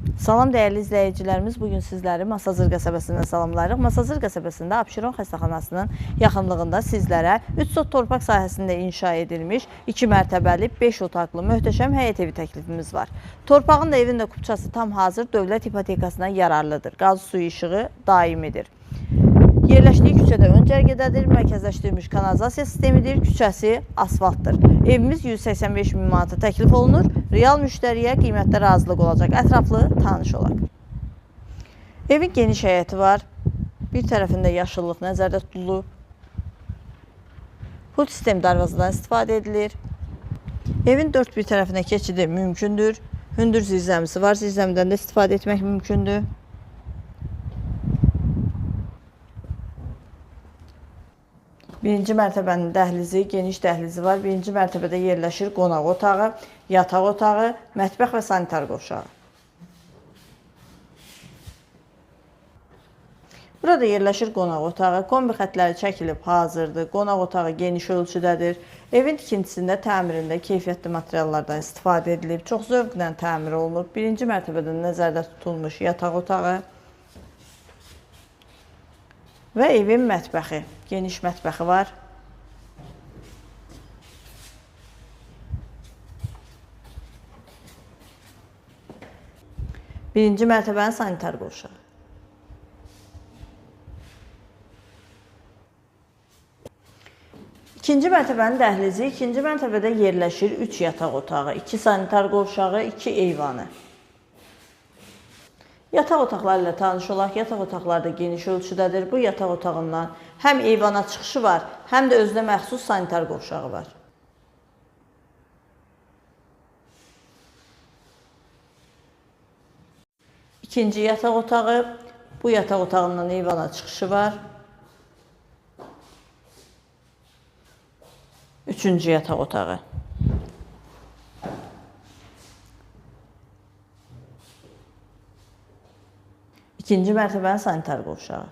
Salam dəyərli izləyicilərimiz, bugün sizləri Masazır qəsəbəsindən salamlayırıq. Masazır qəsəbəsində Abşeron xəstəxanasının yaxınlığında sizlərə 3 sot torpaq sahəsində inşa edilmiş 2 mərtəbəli 5 otaqlı möhtəşəm həyət evi təklifimiz var. Torpağın da evin də kupçası tam hazır, dövlət hipotekasına yararlıdır. Qaz, suyu, işığı daimidir. Yerləşdiyi küçədə ön cərgədədir, mərkəzləşdirilmiş kanalizasiya sistemidir, küçəsi asfaltdır. Evimiz 185 min manata təklif olunur, real müştəriyə qiymətdə razılıq olacaq, ətraflı tanış olaq. Evin geniş həyəti var, bir tərəfində yaşıllıq nəzərdə tutulub. Pult sistem darvazadan istifadə edilir. Evin dörd bir tərəfinə keçidi mümkündür, hündür zirzəmisi var, zirzəmidən də istifadə etmək mümkündür. Birinci mərtəbənin dəhlizi, geniş dəhlizi var. Birinci mərtəbədə yerləşir qonaq otağı, yataq otağı, mətbəx və sanitar qovşağı. Burada yerləşir qonaq otağı, kombi xətləri çəkilib hazırdır. Qonaq otağı geniş ölçüdədir. Evin tikintisində, təmirində keyfiyyətli materiallardan istifadə edilib. Çox zövqlə təmir olunub. Birinci mərtəbədə nəzərdə tutulmuş yataq otağı və evin mətbəxi. Geniş mətbəxi var. Birinci mərtəbənin sanitar qovşağı. İkinci mərtəbənin dəhlizi. İkinci mərtəbədə yerləşir 3 yataq otağı, 2 sanitar qovşağı, 2 eyvanı. Yataq otaqları ilə tanış olaq. Yataq otaqları da geniş ölçüdədir. Bu yataq otağından həm eyvana çıxışı var, həm də özünə məxsus sanitar qovşağı var. İkinci yataq otağı. Bu yataq otağından eyvana çıxışı var. Üçüncü yataq otağı. İkinci mərtəbənin sanitar qovşağı.